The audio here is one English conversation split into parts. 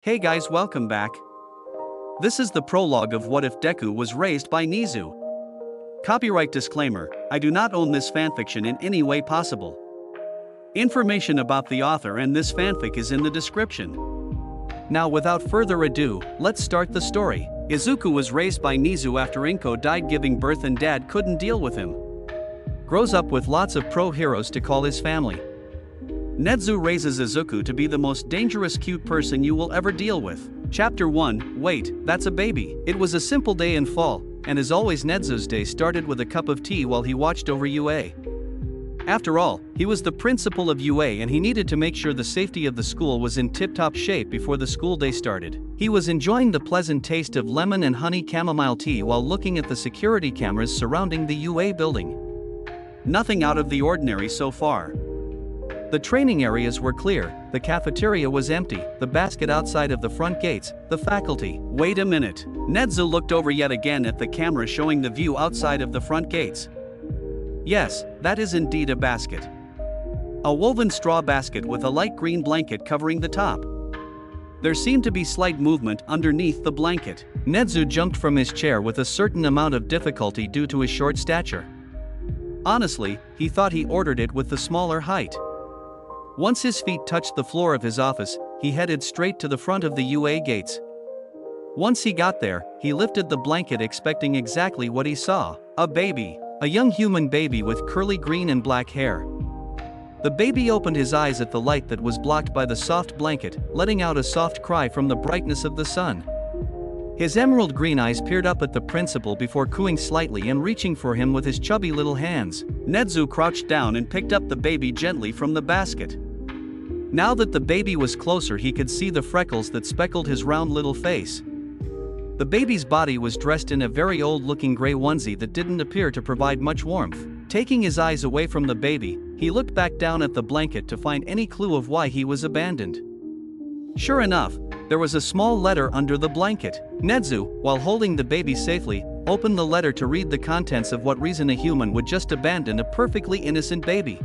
Hey guys, welcome back. This is the prologue of What If Deku Was Raised by Nezu. Copyright disclaimer, I do not own this fanfiction in any way possible. Information about the author and this fanfic is in the description. Now without further ado, let's start the story. Izuku was raised by Nezu after Inko died giving birth and dad couldn't deal with him. Grows up with lots of pro heroes to call his family. Nedzu raises Izuku to be the most dangerous cute person you will ever deal with. Chapter 1, Wait, that's a baby. It was a simple day in fall, and as always Nedzu's day started with a cup of tea while he watched over UA. After all, he was the principal of UA and he needed to make sure the safety of the school was in tip-top shape before the school day started. He was enjoying the pleasant taste of lemon and honey chamomile tea while looking at the security cameras surrounding the UA building. Nothing out of the ordinary so far. The training areas were clear, the cafeteria was empty, the basket outside of the front gates, the faculty. Wait a minute. Nedzu looked over yet again at the camera showing the view outside of the front gates. Yes, that is indeed a basket. A woven straw basket with a light green blanket covering the top. There seemed to be slight movement underneath the blanket. Nedzu jumped from his chair with a certain amount of difficulty due to his short stature. Honestly, he thought he ordered it with the smaller height. Once his feet touched the floor of his office, he headed straight to the front of the UA gates. Once he got there, he lifted the blanket expecting exactly what he saw. A baby. A young human baby with curly green and black hair. The baby opened his eyes at the light that was blocked by the soft blanket, letting out a soft cry from the brightness of the sun. His emerald green eyes peered up at the principal before cooing slightly and reaching for him with his chubby little hands. Nedzu crouched down and picked up the baby gently from the basket. Now that the baby was closer, he could see the freckles that speckled his round little face. The baby's body was dressed in a very old-looking gray onesie that didn't appear to provide much warmth. Taking his eyes away from the baby, he looked back down at the blanket to find any clue of why he was abandoned. Sure enough, there was a small letter under the blanket. Nedzu, while holding the baby safely, opened the letter to read the contents of what reason a human would just abandon a perfectly innocent baby.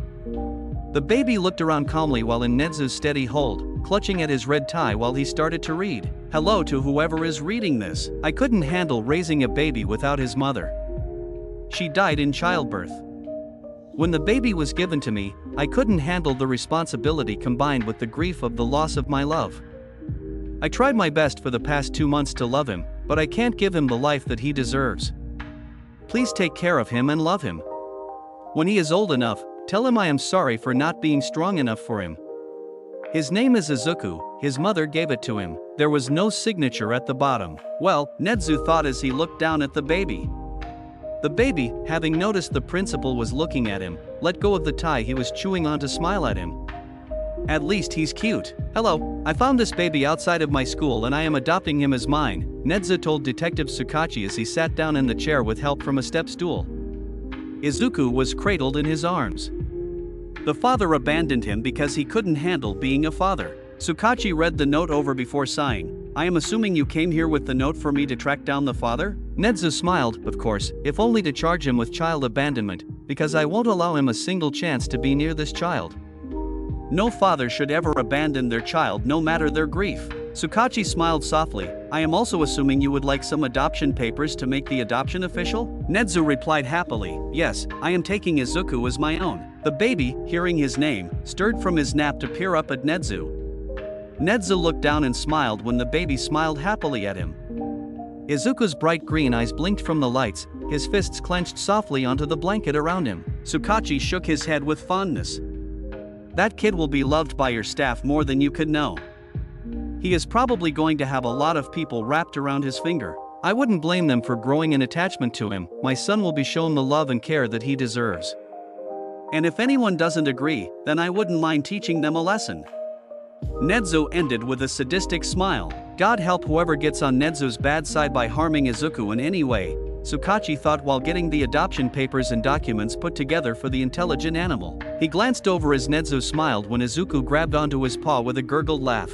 The baby looked around calmly while in Nedzu's steady hold, clutching at his red tie while he started to read. Hello to whoever is reading this. I couldn't handle raising a baby without his mother. She died in childbirth. When the baby was given to me, I couldn't handle the responsibility combined with the grief of the loss of my love. I tried my best for the past 2 months to love him, but I can't give him the life that he deserves. Please take care of him and love him. When he is old enough, tell him I am sorry for not being strong enough for him. His name is Izuku, his mother gave it to him. There was no signature at the bottom. Well, Nedzu thought as he looked down at the baby. The baby, having noticed the principal was looking at him, let go of the tie he was chewing on to smile at him. At least he's cute. Hello, I found this baby outside of my school and I am adopting him as mine, Nedzu told Detective Tsukachi as he sat down in the chair with help from a step stool. Izuku was cradled in his arms. The father abandoned him because he couldn't handle being a father. Tsukachi read the note over before sighing. I am assuming you came here with the note for me to track down the father? Nedzu smiled, of course, if only to charge him with child abandonment, because I won't allow him a single chance to be near this child. No father should ever abandon their child no matter their grief. Tsukachi smiled softly. I am also assuming you would like some adoption papers to make the adoption official? Nedzu replied happily. Yes, I am taking Izuku as my own. The baby, hearing his name, stirred from his nap to peer up at Nedzu. Nedzu looked down and smiled when the baby smiled happily at him. Izuku's bright green eyes blinked from the lights, his fists clenched softly onto the blanket around him. Tsukachi shook his head with fondness. That kid will be loved by your staff more than you could know. He is probably going to have a lot of people wrapped around his finger. I wouldn't blame them for growing an attachment to him. My son will be shown the love and care that he deserves. And if anyone doesn't agree, then I wouldn't mind teaching them a lesson. Nedzu ended with a sadistic smile. God help whoever gets on Nedzu's bad side by harming Izuku in any way, Tsukachi thought while getting the adoption papers and documents put together for the intelligent animal. He glanced over as Nedzu smiled when Izuku grabbed onto his paw with a gurgled laugh.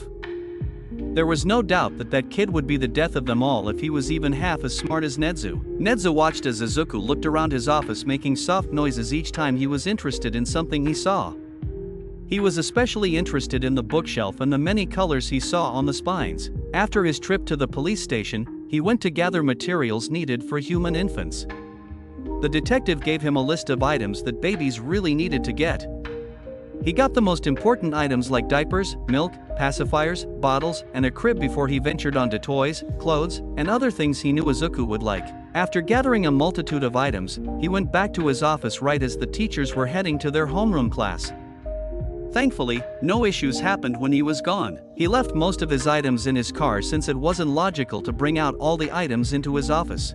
There was no doubt that that kid would be the death of them all if he was even half as smart as Nedzu. Nedzu watched as Izuku looked around his office making soft noises each time he was interested in something he saw. He was especially interested in the bookshelf and the many colors he saw on the spines. After his trip to the police station, he went to gather materials needed for human infants. The detective gave him a list of items that babies really needed to get. He got the most important items like diapers, milk, pacifiers, bottles, and a crib before he ventured onto toys, clothes, and other things he knew Izuku would like. After gathering a multitude of items, he went back to his office right as the teachers were heading to their homeroom class. Thankfully, no issues happened when he was gone. He left most of his items in his car since it wasn't logical to bring out all the items into his office.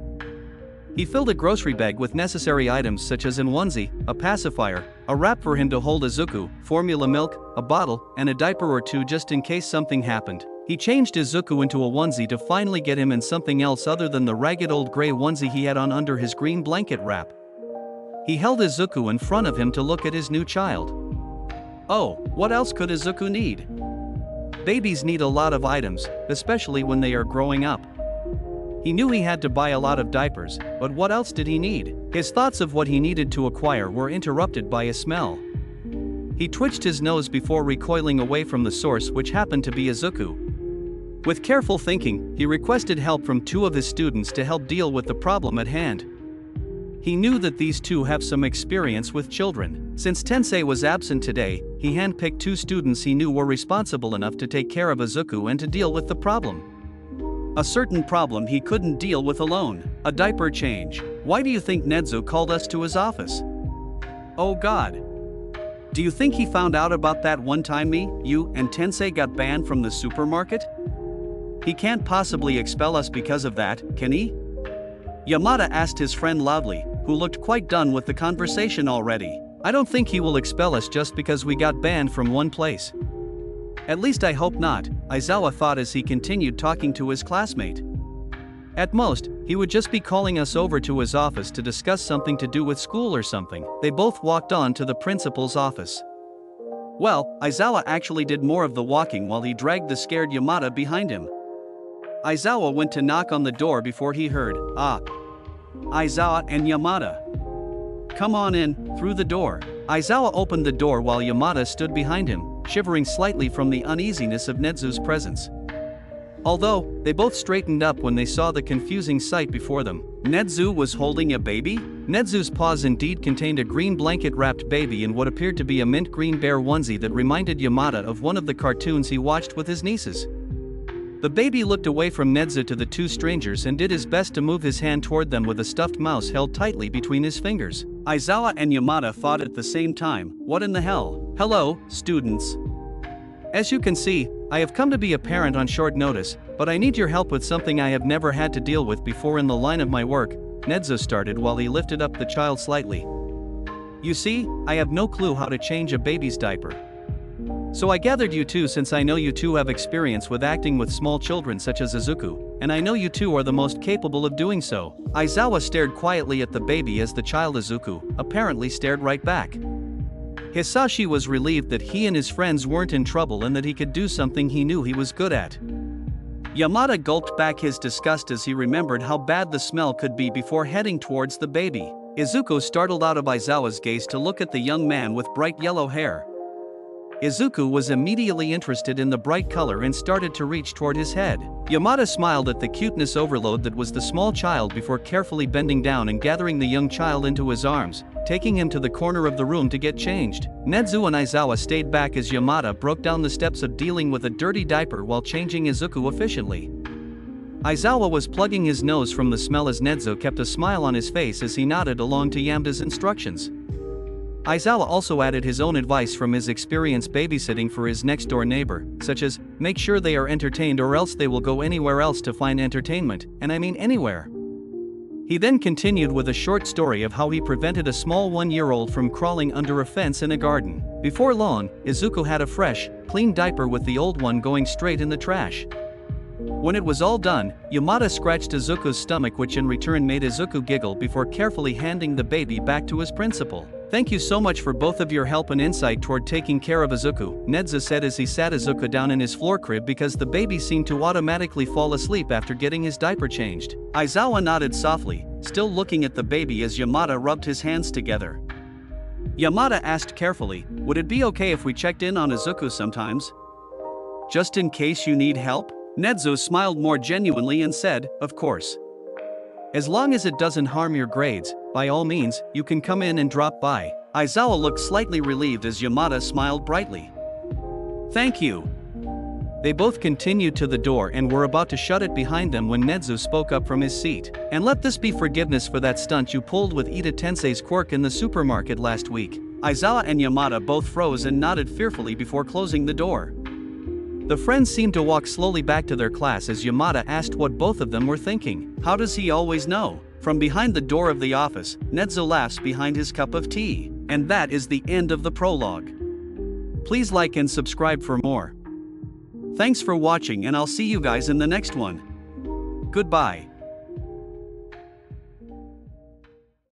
He filled a grocery bag with necessary items such as an onesie, a pacifier, a wrap for him to hold Izuku, formula milk, a bottle, and a diaper or two just in case something happened. He changed Izuku into a onesie to finally get him in something else other than the ragged old gray onesie he had on under his green blanket wrap. He held Izuku in front of him to look at his new child. Oh, what else could Izuku need? Babies need a lot of items, especially when they are growing up. He knew he had to buy a lot of diapers, but what else did he need? His thoughts of what he needed to acquire were interrupted by a smell. He twitched his nose before recoiling away from the source, which happened to be Izuku. With careful thinking, he requested help from two of his students to help deal with the problem at hand. He knew that these two have some experience with children. Since Tensei was absent today, he handpicked two students he knew were responsible enough to take care of Izuku and to deal with the problem. A certain problem he couldn't deal with alone, a diaper change. Why do you think Nedzu called us to his office? Oh God. Do you think he found out about that one time me, you, and Tensei got banned from the supermarket? He can't possibly expel us because of that, can he? Yamada asked his friend loudly, who looked quite done with the conversation already. I don't think he will expel us just because we got banned from one place. At least I hope not, Aizawa thought as he continued talking to his classmate. At most, he would just be calling us over to his office to discuss something to do with school or something. They both walked on to the principal's office. Well, Aizawa actually did more of the walking while he dragged the scared Yamada behind him. Aizawa went to knock on the door before he heard, "Ah, Aizawa and Yamada. Come on in, through the door." Aizawa opened the door while Yamada stood behind him, shivering slightly from the uneasiness of Nedzu's presence. Although, they both straightened up when they saw the confusing sight before them. Nedzu was holding a baby? Nedzu's paws indeed contained a green blanket-wrapped baby in what appeared to be a mint green bear onesie that reminded Yamada of one of the cartoons he watched with his nieces. The baby looked away from Nedzu to the two strangers and did his best to move his hand toward them with a stuffed mouse held tightly between his fingers. Aizawa and Yamada thought at the same time, what in the hell? Hello, students. As you can see, I have come to be a parent on short notice, but I need your help with something I have never had to deal with before in the line of my work, Nedzu started while he lifted up the child slightly. You see, I have no clue how to change a baby's diaper. So I gathered you two since I know you two have experience with acting with small children such as Izuku, and I know you two are the most capable of doing so. Aizawa stared quietly at the baby as the child Izuku apparently stared right back. Hisashi was relieved that he and his friends weren't in trouble and that he could do something he knew he was good at. Yamada gulped back his disgust as he remembered how bad the smell could be before heading towards the baby. Izuku startled out of Aizawa's gaze to look at the young man with bright yellow hair. Izuku was immediately interested in the bright color and started to reach toward his head. Yamada smiled at the cuteness overload that was the small child before carefully bending down and gathering the young child into his arms, taking him to the corner of the room to get changed. Nedzu and Aizawa stayed back as Yamada broke down the steps of dealing with a dirty diaper while changing Izuku efficiently. Aizawa was plugging his nose from the smell as Nedzu kept a smile on his face as he nodded along to Yamada's instructions. Aizawa also added his own advice from his experience babysitting for his next-door neighbor, such as, make sure they are entertained or else they will go anywhere else to find entertainment, and I mean anywhere. He then continued with a short story of how he prevented a small 1-year-old from crawling under a fence in a garden. Before long, Izuku had a fresh, clean diaper with the old one going straight in the trash. When it was all done, Yamada scratched Izuku's stomach, which in return made Izuku giggle before carefully handing the baby back to his principal. Thank you so much for both of your help and insight toward taking care of Izuku, Nedzu said as he sat Izuku down in his floor crib because the baby seemed to automatically fall asleep after getting his diaper changed. Aizawa nodded softly, still looking at the baby as Yamada rubbed his hands together. Yamada asked carefully, would it be okay if we checked in on Izuku sometimes? Just in case you need help? Nedzu smiled more genuinely and said, of course. As long as it doesn't harm your grades, by all means, you can come in and drop by. Aizawa looked slightly relieved as Yamada smiled brightly. Thank you. They both continued to the door and were about to shut it behind them when Nedzu spoke up from his seat. And let this be forgiveness for that stunt you pulled with Ida Tensei's quirk in the supermarket last week. Aizawa and Yamada both froze and nodded fearfully before closing the door. The friends seemed to walk slowly back to their class as Yamada asked what both of them were thinking. How does he always know? From behind the door of the office, Nedzu laughs behind his cup of tea. And that is the end of the prologue. Please like and subscribe for more. Thanks for watching and I'll see you guys in the next one. Goodbye.